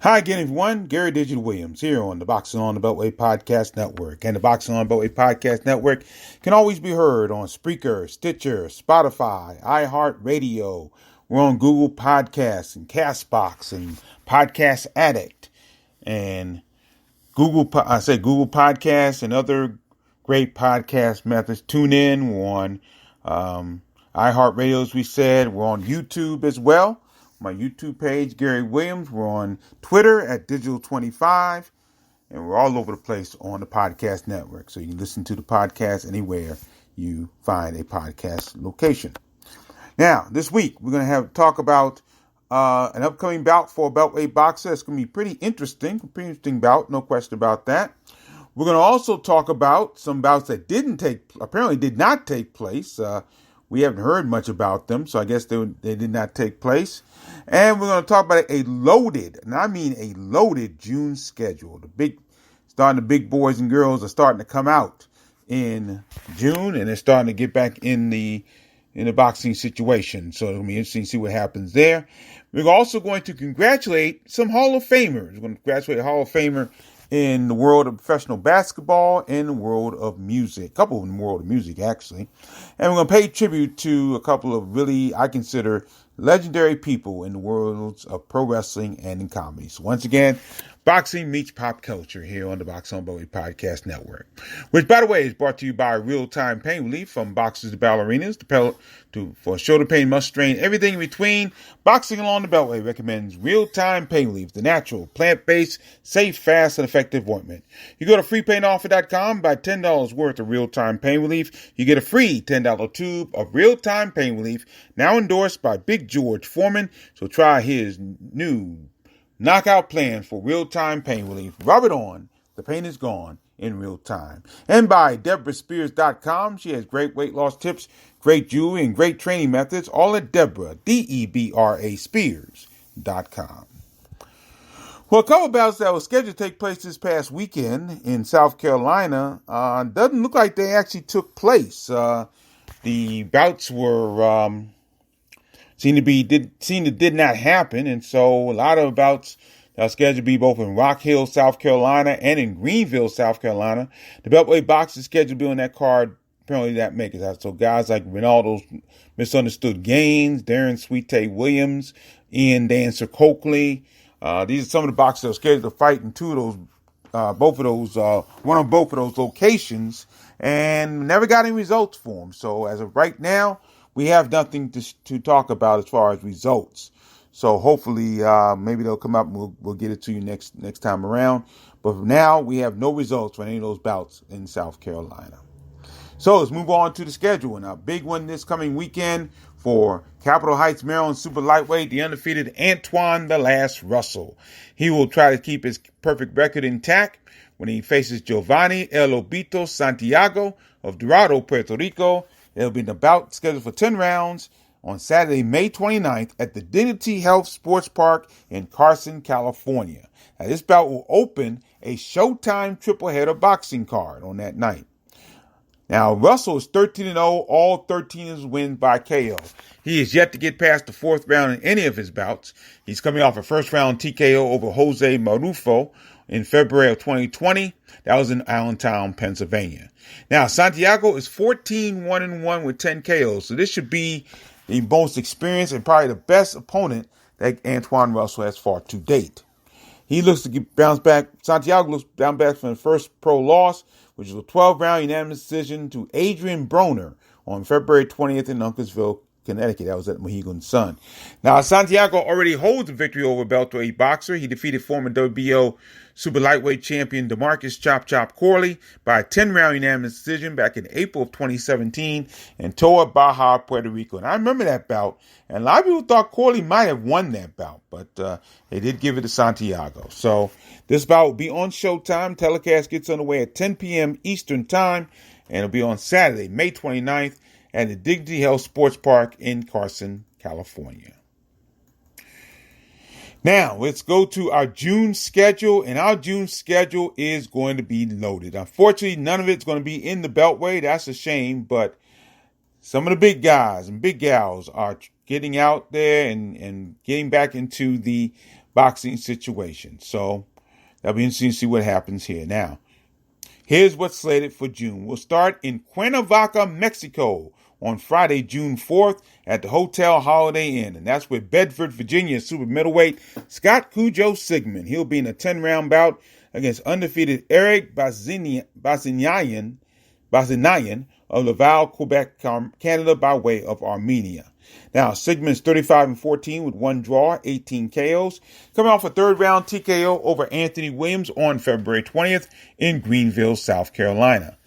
Hi again, everyone. Gary Digital Williams here on the Boxing on the Beltway Podcast Network. And the Boxing on the Beltway Podcast Network can always be heard on Spreaker, Stitcher, Spotify, iHeartRadio. We're on Google Podcasts and Castbox and Podcast Addict and Google Podcasts and other great podcast methods. Tune in. We're on iHeartRadio, as we said. We're on YouTube as well. My YouTube page, Gary Williams. We're on Twitter at Digital25, and we're all over the place on the podcast network. So you can listen to the podcast anywhere you find a podcast location. Now, this week we're going to talk about an upcoming bout for Beltway Boxer. It's going to be pretty interesting bout, no question about that. We're going to also talk about some bouts that apparently did not take place. We haven't heard much about them, so I guess they did not take place. And we're going to talk about a loaded June schedule. The big boys and girls are starting to come out in June, and they're starting to get back in the boxing situation. So it'll be interesting to see what happens there. We're also going to congratulate some Hall of Famers. We're going to congratulate a Hall of Famer in the world of professional basketball and the world of music. A couple in the world of music, actually. And we're going to pay tribute to a couple of really, I consider, legendary people in the worlds of pro wrestling and in comedy. So once again, boxing meets pop culture here on the Boxing on Beltway Podcast Network, which, by the way, is brought to you by Real-Time Pain Relief. From boxers to ballerinas for shoulder pain, muscle strain, everything in between. Boxing Along the Beltway recommends Real-Time Pain Relief, the natural, plant-based, safe, fast, and effective ointment. You go to freepainoffer.com, buy $10 worth of Real-Time Pain Relief. You get a free $10 tube of Real-Time Pain Relief, now endorsed by Big George Foreman. So try his new knockout plan for real-time pain relief. Rub it on. The pain is gone in real time. And by DeborahSpears.com. She has great weight loss tips, great jewelry, and great training methods. All at Deborah, Debra Spears.com. Well, a couple of bouts that were scheduled to take place this past weekend in South Carolina doesn't look like they actually took place. The bouts were did not happen, and so a lot of bouts are scheduled to be both in Rock Hill, South Carolina, and in Greenville, South Carolina. The Beltway Boxer is scheduled to be on that card. Apparently, that makes it. So guys like Ronaldo's Misunderstood Gaines, Darren Sweet Williams, Ian Dancer Coakley. These are some of the boxers that are scheduled to fight in one of both of those locations, and never got any results for them. So as of right now, we have nothing to talk about as far as results. So hopefully, maybe they'll come up and we'll get it to you next time around. But for now, we have no results for any of those bouts in South Carolina. So let's move on to the schedule. And our big one this coming weekend for Capitol Heights, Maryland super lightweight, the undefeated Antuanne "The Last" Russell. He will try to keep his perfect record intact when he faces Giovanni El Lobito Santiago of Dorado, Puerto Rico. It'll be the bout scheduled for 10 rounds on Saturday, May 29th at the Dignity Health Sports Park in Carson, California. Now, this bout will open a Showtime triple-header boxing card on that night. Now, Russell is 13-0, all 13 is wins by KO. He is yet to get past the fourth round in any of his bouts. He's coming off a first-round TKO over Jose Marufo in February of 2020. That was in Allentown, Pennsylvania. Now, Santiago is 14-1-1 with 10 KOs. So this should be the most experienced and probably the best opponent that Antuanne Russell has fought to date. He looks to bounce back. Santiago looks to bounce back from the first pro loss, which was a 12-round unanimous decision to Adrian Broner on February 20th in Uncasville, Connecticut. That was at Mohegan Sun. Now, Santiago already holds a victory over Beltway Boxer. He defeated former WBO super lightweight champion DeMarcus Chop Chop Corley by a 10-round unanimous decision back in April of 2017 in Toa Baja, Puerto Rico. And I remember that bout, and a lot of people thought Corley might have won that bout, but they did give it to Santiago. So this bout will be on Showtime. Telecast gets underway at 10 p.m. Eastern Time, and it'll be on Saturday, May 29th at the Dignity Health Sports Park in Carson, California. Now, let's go to our June schedule, and our June schedule is going to be loaded. Unfortunately, none of it's going to be in the Beltway. That's a shame, but some of the big guys and big gals are getting out there and getting back into the boxing situation. So that'll be interesting to see what happens here. Now, here's what's slated for June. We'll start in Cuernavaca, Mexico on Friday, June 4th at the Hotel Holiday Inn. And that's with Bedford, Virginia super middleweight Scott Cujo Sigmund. He'll be in a 10-round bout against undefeated Eric Bazinian of Laval, Quebec, Canada by way of Armenia. Now, Sigmund's 35-14 with one draw, 18 KOs. Coming off a third-round TKO over Anthony Williams on February 20th in Greenville, South Carolina.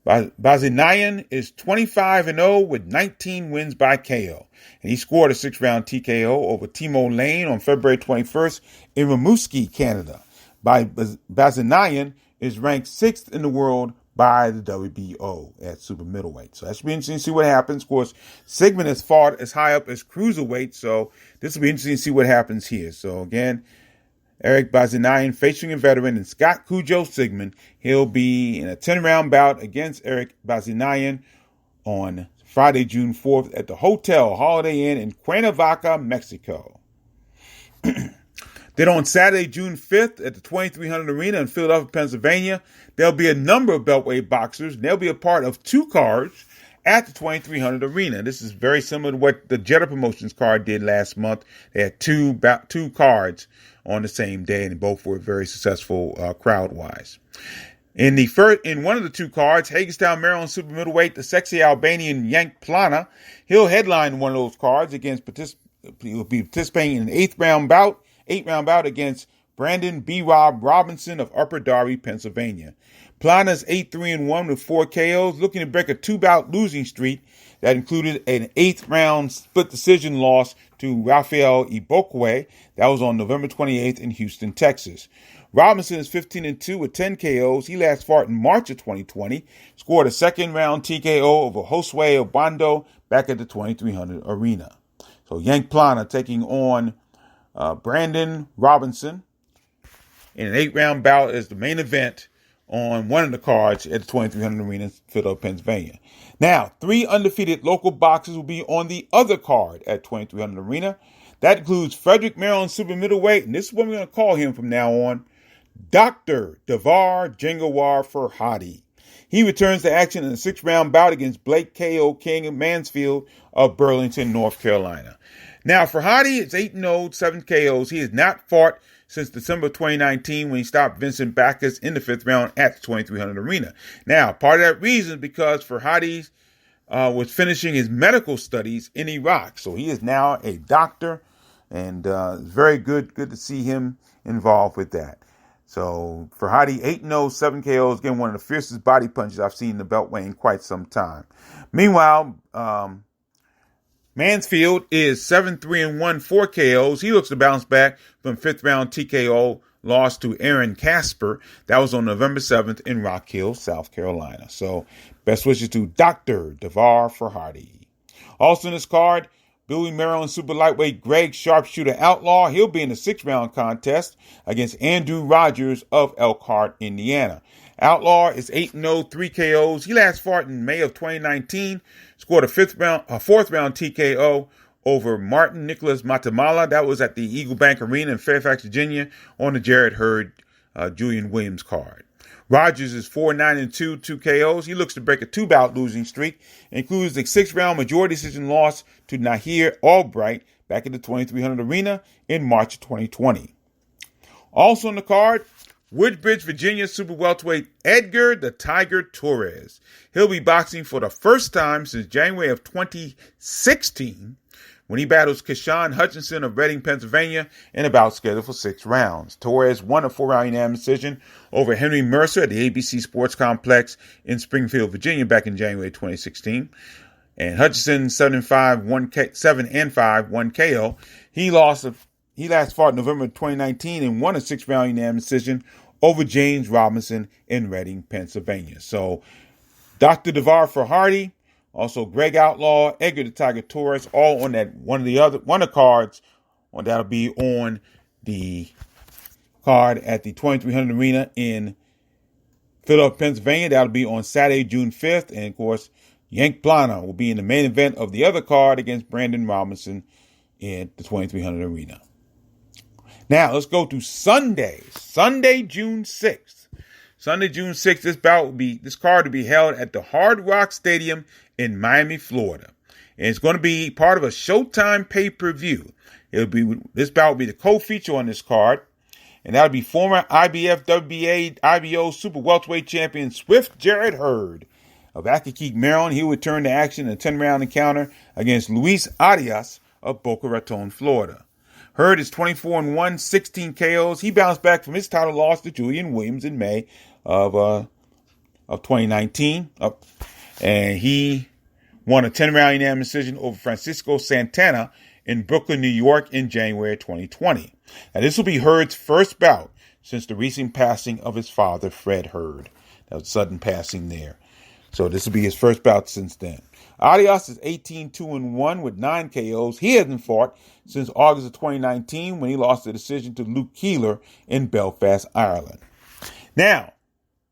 Bazinian is 25-0 with 19 wins by KO. And he scored a 6-round TKO over Timo Lane on February 21st in Rimouski, Canada. Bazinian is ranked 6th in the world by the WBO at super middleweight. So that should be interesting to see what happens. Of course, Sigmund has fought as high up as cruiserweight, so this will be interesting to see what happens here. So again, Eric Bazinian facing a veteran and Scott Cujo Sigmund. He'll be in a 10-round bout against Eric Bazinian on Friday, June 4th at the Hotel Holiday Inn in Cuernavaca, Mexico. Then on Saturday, June 5th at the 2300 Arena in Philadelphia, Pennsylvania, there'll be a number of Beltway boxers. They'll be a part of 2 cards at the 2300 Arena. This is very similar to what the Jetta Promotions card did last month. They had two cards on the same day, and both were very successful crowd-wise. In one of the 2 cards, Hagerstown, Maryland super middleweight, the sexy Albanian Yank Plana, he'll headline one of those cards he'll be participating in an 8-round bout against Brandon B. Rob Robinson of Upper Darby, Pennsylvania. Plana's 8-3-1 with 4 KOs, looking to break a 2-bout losing streak that included an 8th-round split decision loss to Rafael Ibokwe. That was on November 28th in Houston, Texas. Robinson is 15-2 with 10 KOs. He last fought in March of 2020, scored a 2nd-round TKO over Josue Obando back at the 2300 Arena. So Yank Plana taking on Brandon Robinson in an 8-round bout as the main event on one of the cards at the 2300 Arena in Philadelphia, Pennsylvania. Now, 3 undefeated local boxers will be on the other card at 2300 Arena. That includes Frederick, Maryland super middleweight, and this is what we're going to call him from now on, Dr. Devar Jengawar Farhadi. He returns to action in a 6-round bout against Blake K.O. King of Mansfield of Burlington, North Carolina. Now, Farhadi is 8-0, 7 KOs. He has not fought since December 2019 when he stopped Vincent Backus in the 5th round at the 2300 Arena. Now, part of that reason is because Farhadi was finishing his medical studies in Iraq. So he is now a doctor, and it's very good to see him involved with that. So Farhadi, 8-0, 7 KOs, again, one of the fiercest body punches I've seen in the Beltway in quite some time. Meanwhile, Mansfield is 7-3-1, 4 KOs. He looks to bounce back from 5th-round TKO loss to Aaron Casper. That was on November 7th in Rock Hill, South Carolina. So best wishes to Dr. Devar Farhadi. Also in this card, Billy Maryland super lightweight Greg Sharpshooter Outlaw. He'll be in the 6th-round contest against Andrew Rogers of Elkhart, Indiana. Outlaw is 8-0, 3 KOs. He last fought in May of 2019, scored a 4th-round TKO over Martin Nicholas Matamala. That was at the Eagle Bank Arena in Fairfax, Virginia, on the Jarrett Hurd Julian Williams card. Rogers is 4-9-2, 2 KOs. He looks to break a 2-bout losing streak. Includes the 6th-round majority decision loss to Nahir Albright back at the 2300 Arena in March of 2020. Also on the card, Woodbridge, Virginia super welterweight Edgar the Tiger Torres. He'll be boxing for the first time since January of 2016 when he battles Keshawn Hutchinson of Reading, Pennsylvania in a bout scheduled for 6 rounds. Torres won a 4-round unanimous decision over Henry Mercer at the ABC Sports Complex in Springfield, Virginia back in January 2016. And Hutchinson 7-5, 1 KO. He last fought in November 2019 and won a 6-round unanimous decision over James Robinson in Reading, Pennsylvania. So Dr. Devar Farhadi, also Greg Outlaw, Edgar the Tiger Torres, all on that one of the cards that'll be on the card at the 2300 Arena in Philadelphia, Pennsylvania. That'll be on Saturday, June 5th. And of course, Yank Plana will be in the main event of the other card against Brandon Robinson in the 2300 Arena. Now, let's go to Sunday. Sunday, June 6th. Sunday, June 6th, this card will be held at the Hard Rock Stadium in Miami, Florida. And it's going to be part of a Showtime pay-per-view. This bout will be the co-feature on this card. And that'll be former IBF, WBA, IBO Super Welterweight Champion Swift Jared Hurd of Accokeek, Maryland. He will return to action in a 10-round encounter against Luis Arias of Boca Raton, Florida. Hurd is 24-1, 16 KOs. He bounced back from his title loss to Julian Williams in May of 2019. And he won a 10-round unanimous decision over Francisco Santana in Brooklyn, New York in January 2020. Now, this will be Hurd's first bout since the recent passing of his father, Fred Hurd. That was sudden passing there. So this will be his first bout since then. Arias is 18-2-1 with 9 KOs. He hasn't fought since August of 2019 when he lost the decision to Luke Keeler in Belfast, Ireland. Now,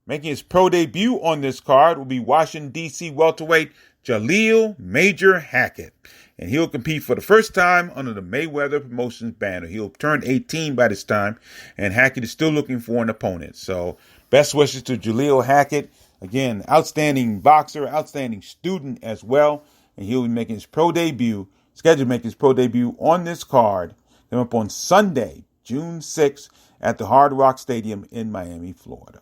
making his pro debut on this card will be Washington, D.C. welterweight Jaleel Major Hackett. And he'll compete for the first time under the Mayweather Promotions banner. He'll turn 18 by this time, and Hackett is still looking for an opponent. So best wishes to Jaleel Hackett. Again, outstanding boxer, outstanding student as well. And he'll be making his scheduled to make his pro debut on this card coming up on Sunday, June 6th at the Hard Rock Stadium in Miami, Florida.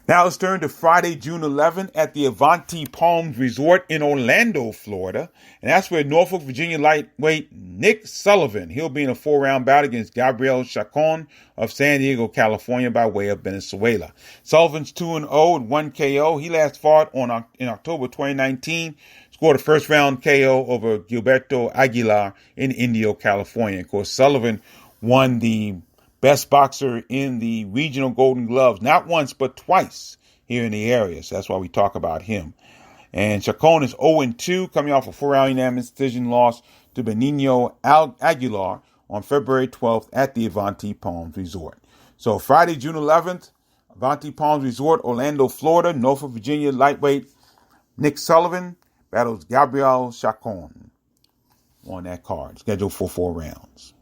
Now let's turn to Friday, June 11th at the Avanti Palms Resort in Orlando, Florida. And that's where Norfolk, Virginia lightweight Nick Sullivan, he'll be in a 4-round bout against Gabriel Chacon of San Diego, California by way of Venezuela. Sullivan's 2-0 with 1 KO. He last fought in October 2019, scored a first-round KO over Gilberto Aguilar in Indio, California. Of course, Sullivan won the best boxer in the regional Golden Gloves, not once, but twice here in the area. So that's why we talk about him. And Chacon is 0-2, coming off a 4-round unanimous decision loss to Benigno Aguilar on February 12th at the Avanti Palms Resort. So Friday, June 11th, Avanti Palms Resort, Orlando, Florida, Norfolk, Virginia lightweight Nick Sullivan battles Gabriel Chacon on that card, scheduled for 4 rounds.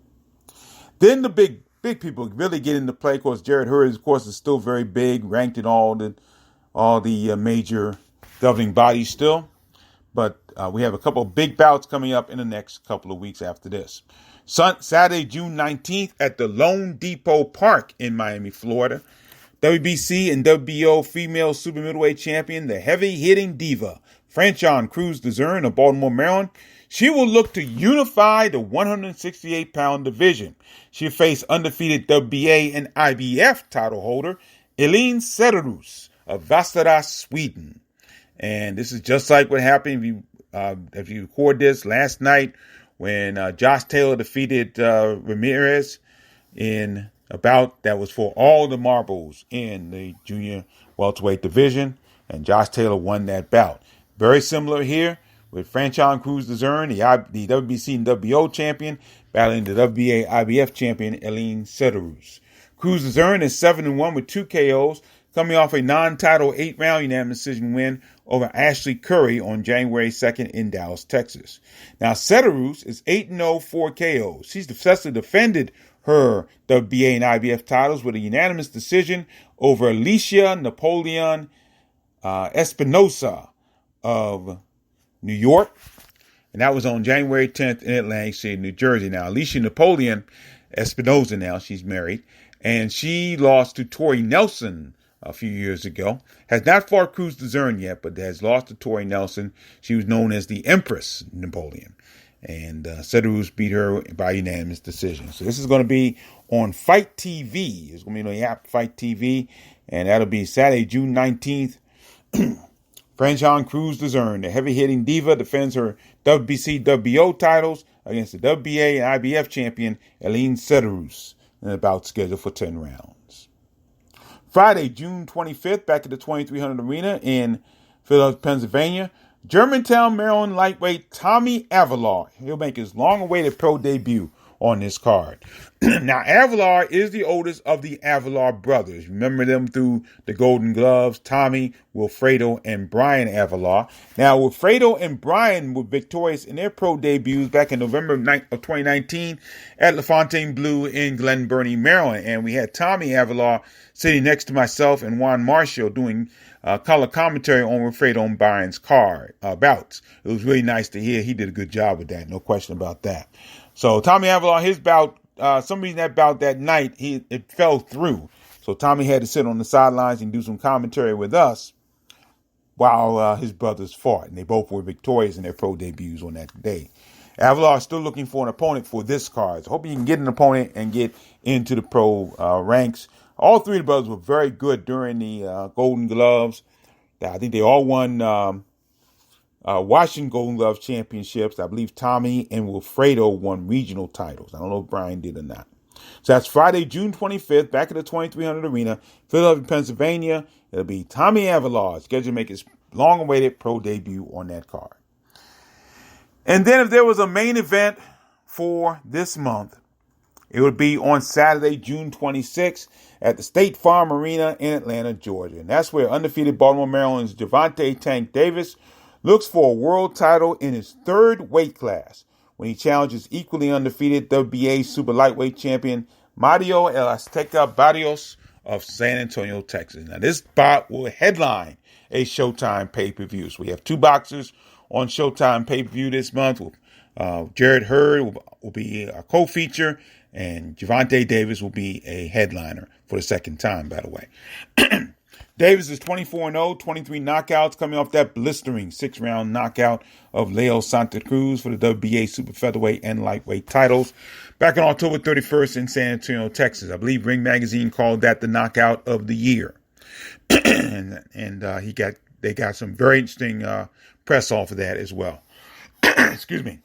Then the big people really get into play. Of course, Jared Hurd, of course, is still very big, ranked in all the major governing bodies still. But we have a couple of big bouts coming up in the next couple of weeks after this. Saturday, June 19th at the Lone Depot Park in Miami, Florida. WBC and WBO female super middleweight champion, the heavy-hitting diva, Franchon Cruz DeZern of Baltimore, Maryland. She will look to unify the 168-pound division. She'll face undefeated WBA and IBF title holder Elin Cederus of Västerås, Sweden. And this is just like what happened if you record this last night when Josh Taylor defeated Ramirez in a bout that was for all the marbles in the junior welterweight division. And Josh Taylor won that bout. Very similar here with Franchon Cruz DeZern, the WBC and WBO champion, battling the WBA IBF champion, Elin Cederus. Cruz DeZern is 7-1 with 2 KOs, coming off a non-title 8-round unanimous decision win over Ashley Curry on January 2nd in Dallas, Texas. Now, Cederus is 8-0, 4 KOs. She's successfully defended her WBA and IBF titles with a unanimous decision over Alicia Napoleon Espinosa of New York. And that was on January 10th in Atlantic City, New Jersey. Now, Alicia Napoleon Espinosa now, she's married. And she lost to Tori Nelson a few years ago. Has not fought Cruz DeZern yet, but has lost to Tori Nelson. She was known as the Empress Napoleon. And Cederus beat her by unanimous decision. So this is going to be on Fight TV. It's going to be on the app Fight TV. And that'll be Saturday, June 19th. Franchon Cruz DeZern, the heavy-hitting diva, defends her WBC, WBO titles against the WBA and IBF champion, Elin Cederus, in a bout scheduled for 10 rounds. Friday, June 25th, back at the 2300 Arena in Philadelphia, Pennsylvania, Germantown, Maryland lightweight Tommy Avalor. He'll make his long-awaited pro debut on this card. Now, Avalor is the oldest of the Avalor brothers. Remember them through the Golden Gloves, Tommy, Wilfredo, and Brian Avalor. Now, Wilfredo and Brian were victorious in their pro debuts back in November of 2019 at LaFontaine Blue in Glen Burnie, Maryland. And we had Tommy Avalor sitting next to myself and Juan Marshall doing color commentary on Wilfredo and Brian's bouts. It was really nice to hear. He did a good job with that. No question about that. So Tommy Avalor, his bout, some reason that bout that night, it fell through. So Tommy had to sit on the sidelines and do some commentary with us while his brothers fought. And they both were victorious in their pro debuts on that day. Avalor is still looking for an opponent for this card. So hope you can get an opponent and get into the pro ranks. All three of the brothers were very good during the Golden Gloves. I think they all won Washington Golden Gloves championships. I believe Tommy and Wilfredo won regional titles. I don't know if Brian did or not. So that's Friday, June 25th, back at the 2300 Arena, Philadelphia, Pennsylvania. It'll be Tommy Avalor scheduled to make his long-awaited pro debut on that card. And then if there was a main event for this month, it would be on Saturday, June 26th at the State Farm Arena in Atlanta, Georgia. And that's where undefeated Baltimore, Maryland's Gervonta Tank Davis looks for a world title in his third weight class when he challenges equally undefeated WBA super lightweight champion Mario El Azteca Barrios of San Antonio, Texas. Now, this bout will headline a Showtime pay-per-view. So we have two boxers on Showtime pay-per-view this month. Jared Hurd will be a co-feature, and Gervonta Davis will be a headliner for the second time, by the way. Davis is 24-0, 23 knockouts, coming off that blistering 6-round knockout of Leo Santa Cruz for the WBA super featherweight and lightweight titles back on October 31st in San Antonio, Texas. I believe Ring Magazine called that the knockout of the year. and they got some very interesting press off of that as well. Excuse me.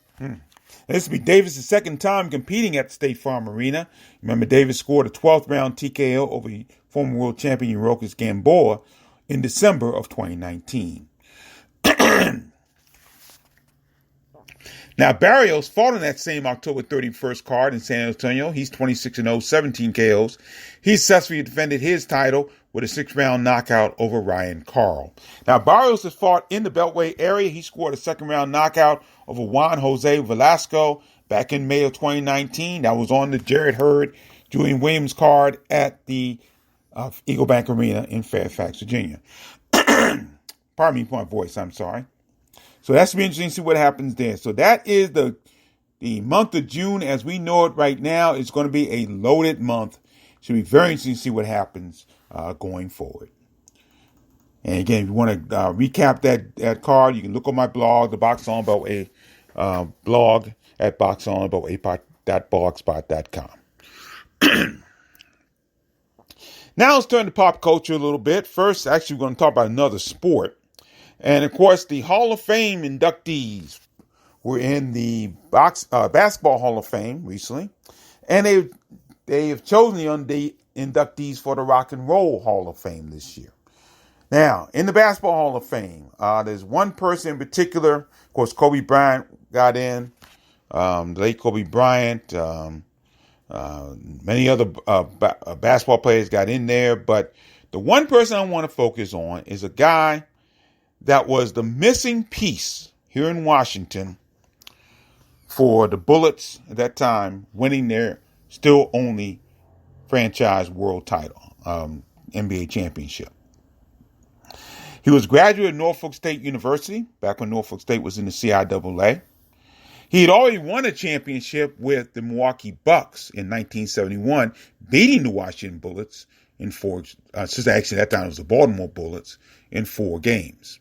This will be Davis' second time competing at the State Farm Arena. Remember, Davis scored a 12th round TKO over former world champion Yurokis Gamboa in December of 2019. Now, Barrios fought on that same October 31st card in San Antonio. He's 26-0, 17 KOs. He successfully defended his title with a 6-round knockout over Ryan Carl. Now, Barrios has fought in the Beltway area. He scored a second-round knockout over Juan Jose Velasco back in May of 2019. That was on the Jared Hurd, Julian Williams card at the Eagle Bank Arena in Fairfax, Virginia. Pardon me for my voice, I'm sorry. So that's going to be interesting to see what happens there. So that is the month of June as we know it right now. It's going to be a loaded month. Should be very interesting to see what happens going forward. And again, if you want to recap that card, you can look on my blog, the Box On Beltway blog at boxonbeltway.blogspot.com. Now let's turn to pop culture a little bit. First, actually, we're going to talk about another sport. And, of course, the Hall of Fame inductees were in the Basketball Hall of Fame recently. And they have chosen the inductees for the Rock and Roll Hall of Fame this year. Now, in the Basketball Hall of Fame, there's one person in particular. Of course, Kobe Bryant got in. The late Kobe Bryant. Many other basketball players got in there. But the one person I want to focus on is a guy that was the missing piece here in Washington for the Bullets at that time, winning their still only franchise world title, NBA championship. He was a graduate of Norfolk State University, back when Norfolk State was in the CIAA. He had already won a championship with the Milwaukee Bucks in 1971, beating the Washington Bullets in actually at that time it was the Baltimore Bullets, in 4 games.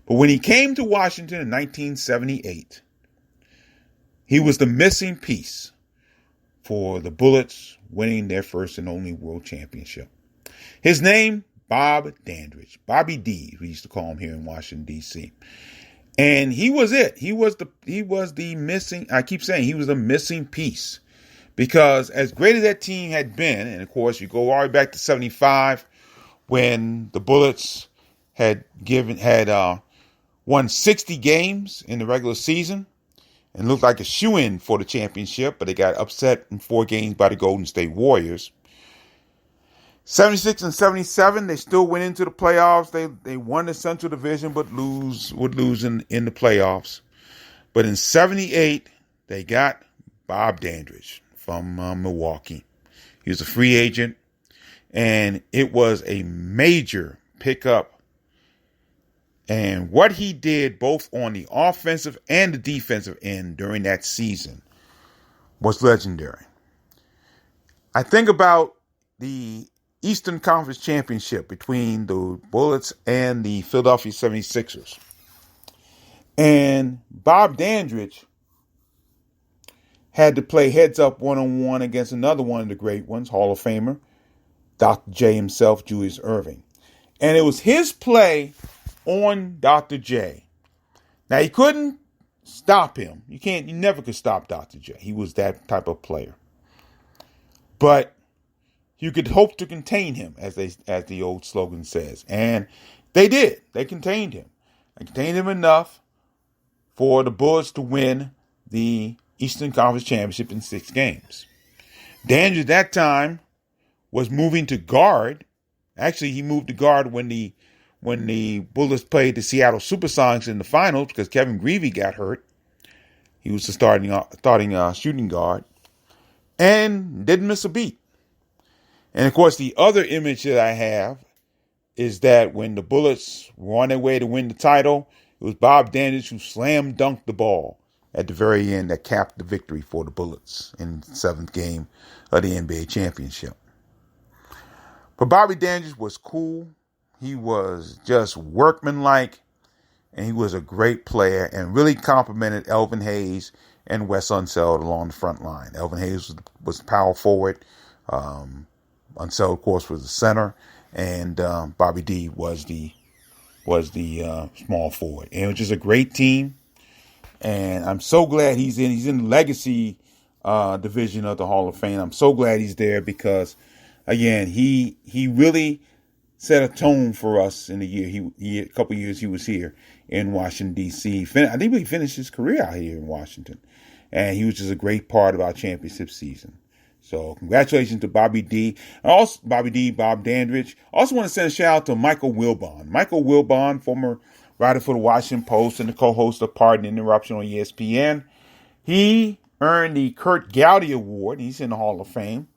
But when he came to Washington in 1978, he was the missing piece for the Bullets winning their first and only world championship. His name, Bob Dandridge, Bobby D, we used to call him here in Washington, D.C. And he was it. He was the missing, I keep saying he was the missing piece. Because as great as that team had been, and of course you go all the way back to 75 when the Bullets had won 60 games in the regular season. and looked like a shoo-in for the championship, but they got upset in 4 games by the Golden State Warriors. 76 and 77, they still went into the playoffs. They won the Central Division, but would lose in the playoffs. But in 78, they got Bob Dandridge from Milwaukee. He was a free agent, and it was a major pickup. And what he did both on the offensive and the defensive end during that season was legendary. I think about the Eastern Conference Championship between the Bullets and the Philadelphia 76ers. And Bob Dandridge had to play heads up one-on-one against another one of the great ones, Hall of Famer, Dr. J himself, Julius Irving. And it was his play on Dr. J. Now, you couldn't stop him. You never could stop Dr. J. He was that type of player. But you could hope to contain him, as the old slogan says. And they did. They contained him. They contained him enough for the Bullets to win the Eastern Conference Championship in 6 games. Dandridge at that time was moving to guard. Actually, he moved to guard when the Bullets played the Seattle Supersonics in the finals because Kevin Greavy got hurt. He was the starting shooting guard and didn't miss a beat. And, of course, the other image that I have is that when the Bullets were on their way to win the title, it was Bob Dandridge who slam dunked the ball at the very end that capped the victory for the Bullets in the 7th game of the NBA championship. But Bobby Dandridge was cool. He was just workmanlike, and he was a great player and really complimented Elvin Hayes and Wes Unseld along the front line. Elvin Hayes was the power forward. Unseld, of course, was the center, and Bobby D was the small forward. And it was just a great team, and I'm so glad he's in the legacy division of the Hall of Fame. I'm so glad he's there because, again, he really set a tone for us in the year. A couple years he was here in Washington, D.C. I think he finished his career out here in Washington. And he was just a great part of our championship season. So congratulations to Bobby D. Bob Dandridge. Also want to send a shout out to Michael Wilbon. Michael Wilbon, former writer for the Washington Post and the co-host of Pardon Interruption on ESPN. He earned the Kurt Gowdy Award. He's in the Hall of Fame.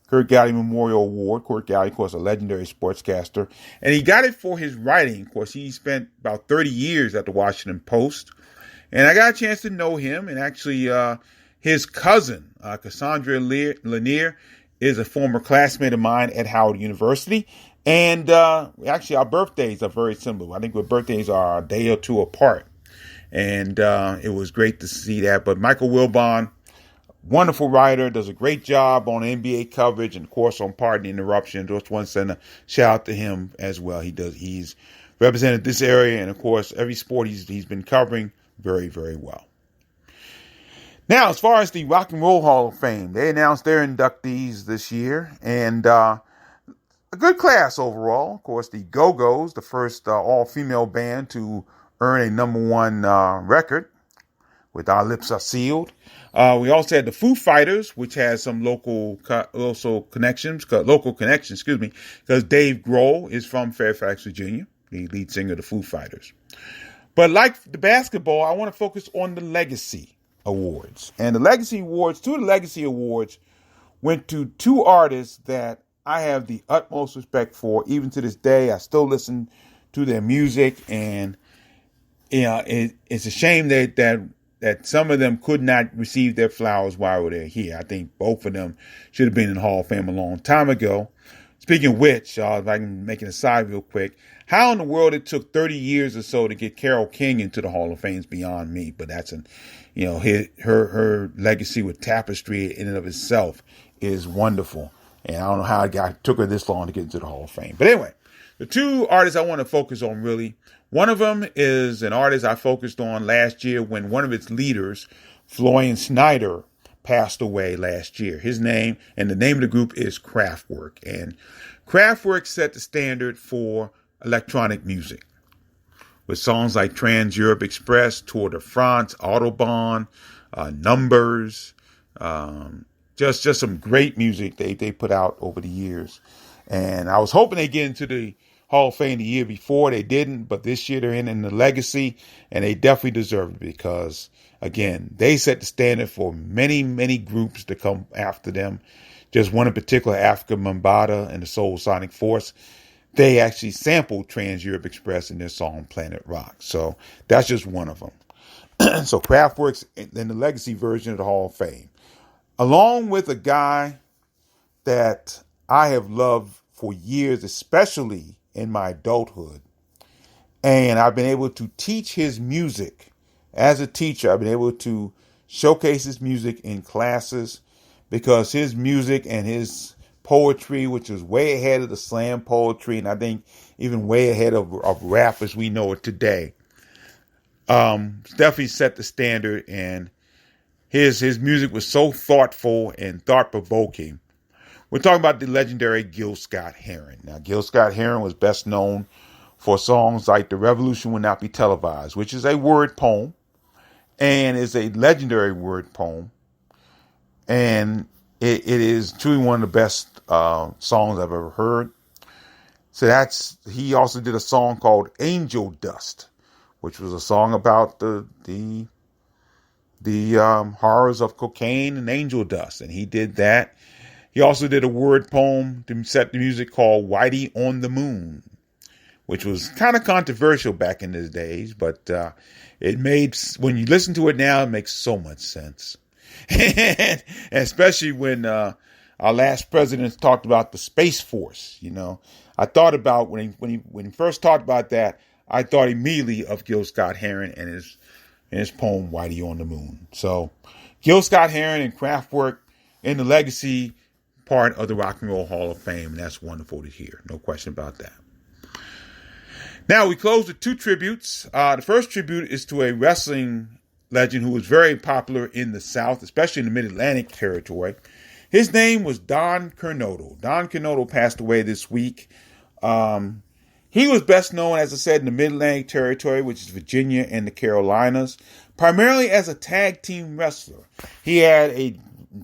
Kurt Gowdy Memorial Award. Kurt Gowdy, of course, a legendary sportscaster. And he got it for his writing. Of course, he spent about 30 years at the Washington Post. And I got a chance to know him. And actually, his cousin, Cassandra Lanier, is a former classmate of mine at Howard University. And actually, our birthdays are very similar. I think our birthdays are a day or two apart. And it was great to see that. But Michael Wilbon, wonderful writer, does a great job on NBA coverage and, of course, on Pardon the Interruption. Just want to send a shout out to him as well. He's represented this area and, of course, every sport he's been covering very, very well. Now, as far as the Rock and Roll Hall of Fame, they announced their inductees this year, and a good class overall. Of course, the Go-Go's, the first all-female band to earn a `1 record with Our Lips Are Sealed. We also had the Foo Fighters, which has some local connections, because Dave Grohl is from Fairfax, Virginia, the lead singer of the Foo Fighters. But like the basketball, I want to focus on the Legacy Awards. And the Legacy Awards, 2 of the Legacy Awards went to 2 artists that I have the utmost respect for. Even to this day, I still listen to their music, and it's a shame that some of them could not receive their flowers while they're here. I think both of them should have been in the Hall of Fame a long time ago. Speaking of which, if I can make an aside real quick, how in the world it took 30 years or so to get Carole King into the Hall of Fame is beyond me. But that's her legacy with Tapestry in and of itself is wonderful. And I don't know how it took her this long to get into the Hall of Fame. But anyway, the 2 artists I want to focus on really, one of them is an artist I focused on last year when one of its leaders, Florian Schneider, passed away last year. His name and the name of the group is Kraftwerk. And Kraftwerk set the standard for electronic music with songs like Trans-Europe Express, Tour de France, Autobahn, Numbers, just some great music they put out over the years. And I was hoping they'd get into the Hall of Fame the year before. They didn't, but this year they're in the legacy, and they definitely deserve it because, again, they set the standard for many, many groups to come after them. Just one in particular, Africa Mambata and the Soul Sonic Force, they actually sampled Trans-Europe Express in their song Planet Rock. So that's just one of them. So Kraftwerk's in the legacy version of the Hall of Fame, along with a guy that I have loved for years, especially in my adulthood. And I've been able to teach his music. As a teacher, I've been able to showcase his music in classes because his music and his poetry, which is way ahead of the slam poetry, and I think even way ahead of rap as we know it today, definitely set the standard. And his music was so thoughtful and thought-provoking. We're talking about the legendary Gil Scott Heron. Now, Gil Scott Heron was best known for songs like The Revolution Will Not Be Televised, which is a word poem and is a legendary word poem. And it is truly one of the best songs I've ever heard. So he also did a song called Angel Dust, which was a song about the horrors of cocaine and angel dust. And he did that. He also did a word poem to set the music called Whitey on the Moon, which was kind of controversial back in those days, but it made, when you listen to it now, it makes so much sense. And especially when our last president talked about the Space Force, I thought about when he first talked about that, I thought immediately of Gil Scott Heron and his poem Whitey on the Moon. So Gil Scott Heron and Kraftwerk in the legacy part of the Rock and Roll Hall of Fame, and that's wonderful to hear. No question about that. Now, we close with two tributes. The first tribute is to a wrestling legend who was very popular in the South, especially in the Mid-Atlantic territory. His name was Don Kernodle. Don Kernodle passed away this week. He was best known, as I said, in the Mid-Atlantic territory, which is Virginia and the Carolinas, primarily as a tag team wrestler. He had a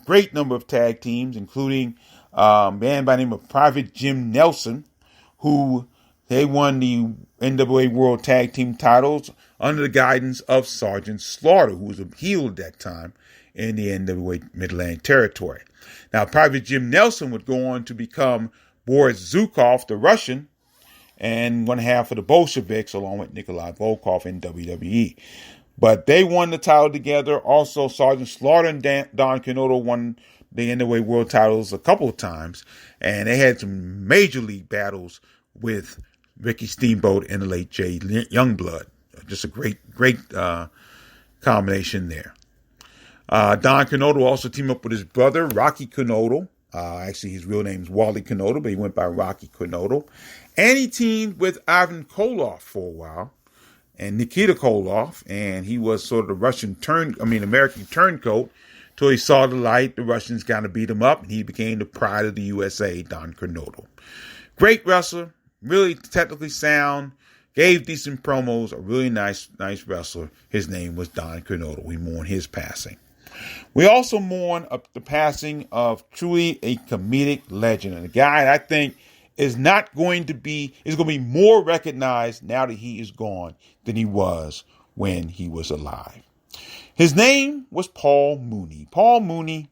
great number of tag teams, including a man by the name of Private Jim Nelson, who they won the NWA World Tag Team titles under the guidance of Sergeant Slaughter, who was a heel at that time in the NWA Mid-Atlantic territory. Now, Private Jim Nelson would go on to become Boris Zukov, the Russian, and one half of the Bolsheviks, along with Nikolai Volkov in WWE. But they won the title together. Also, Sergeant Slaughter and Don Kernodle won the NWA World titles a couple of times. And they had some major league battles with Ricky Steamboat and the late Jay Youngblood. Just a great combination there. Don Kernodle also teamed up with his brother, Rocky Kernodle. Actually, his real name is Wally Kernodle, but he went by Rocky Kernodle. And he teamed with Ivan Koloff for a while, and Nikita Koloff, and he was sort of the American turncoat, till he saw the light. The Russians kind of beat him up, and he became the pride of the USA, Don Kernodle. Great wrestler, really technically sound, gave decent promos, a really nice wrestler. His name was Don Kernodle. We mourn his passing. We also mourn the passing of truly a comedic legend, and a guy I think is going to be more recognized now that he is gone than he was when he was alive. His name was Paul Mooney. Paul Mooney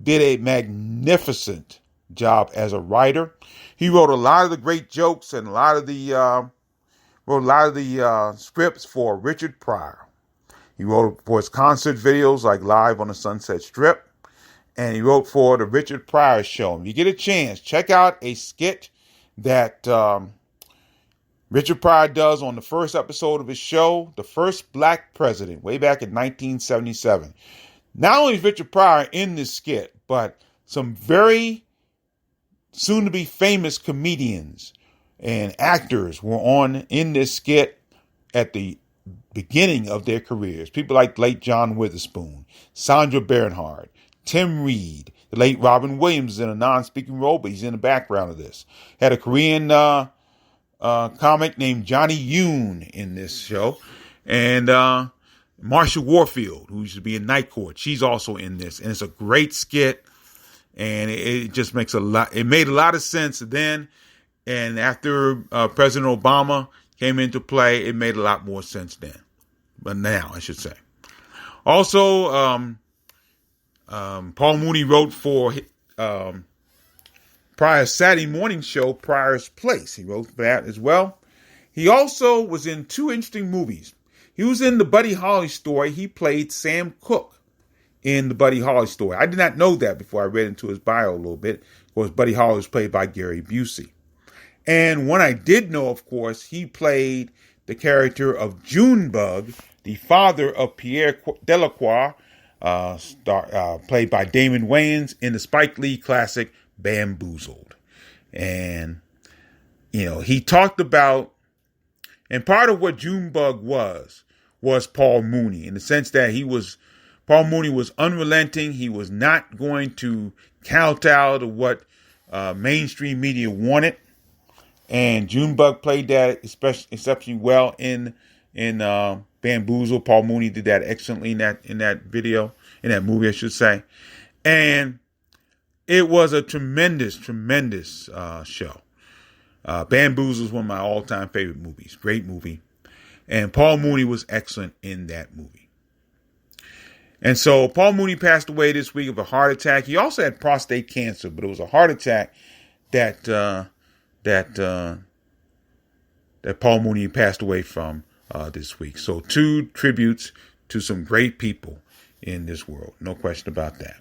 did a magnificent job as a writer. He wrote a lot of the great jokes and a lot of the scripts for Richard Pryor. He wrote for his concert videos like Live on the Sunset Strip. And he wrote for the Richard Pryor Show. If you get a chance, check out a skit that Richard Pryor does on the first episode of his show, The First Black President, way back in 1977. Not only is Richard Pryor in this skit, but some very soon-to-be famous comedians and actors were in this skit at the beginning of their careers. People like late John Witherspoon, Sandra Bernhard, Tim Reed, the late Robin Williams is in a non-speaking role, but he's in the background of this. Had a Korean comic named Johnny Yoon in this show. And Marsha Warfield, who used to be in Night Court, she's also in this. And it's a great skit. And it just makes it made a lot of sense then. And after President Obama came into play, it made a lot more sense then. But now, I should say. Also, Paul Mooney wrote for Pryor's Saturday morning show, Pryor's Place. He wrote for that as well. He also was in two interesting movies. He was in the Buddy Holly story. He played Sam Cooke in the Buddy Holly story. I did not know that before I read into his bio a little bit. Of course, Buddy Holly was played by Gary Busey. And one I did know, of course, he played the character of Junebug, the father of Pierre Delacroix, played by Damon Wayans in the Spike Lee classic Bamboozled. And, he talked about, and part of what Junebug was Paul Mooney, in the sense that Paul Mooney was unrelenting. He was not going to kowtow to what mainstream media wanted. And Junebug played that exceptionally well in Bamboozle. Paul Mooney did that excellently in that movie, I should say. And it was a tremendous show. Bamboozle is one of my all-time favorite movies. Great movie. And Paul Mooney was excellent in that movie. And so Paul Mooney passed away this week of a heart attack. He also had prostate cancer, but it was a heart attack that Paul Mooney passed away from this week. So 2 tributes to some great people in this world. No question about that.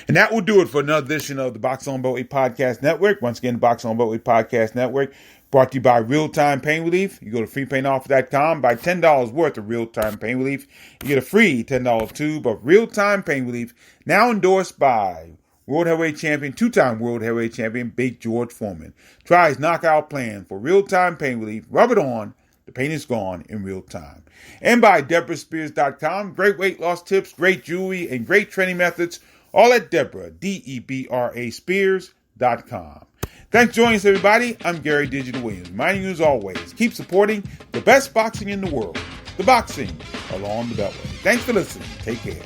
And that will do it for another edition of the Boxing on Beltway Podcast Network. Once again, the Boxing on Beltway Podcast Network, brought to you by Real Time Pain Relief. You go to freepainoffer.com, buy $10 worth of Real Time Pain Relief. You get a free $10 tube of Real Time Pain Relief, now endorsed by World Heavyweight Champion, 2-time World Heavyweight Champion, Big George Foreman. Try his knockout plan for real-time pain relief. Rub it on. The pain is gone in real time. And by DeborahSpears.com. Great weight loss tips, great jewelry, and great training methods. All at Deborah, Debra Spears.com. Thanks for joining us, everybody. I'm Gary Digital Williams. Reminding you, as always, keep supporting the best boxing in the world. The boxing along the Beltway. Thanks for listening. Take care.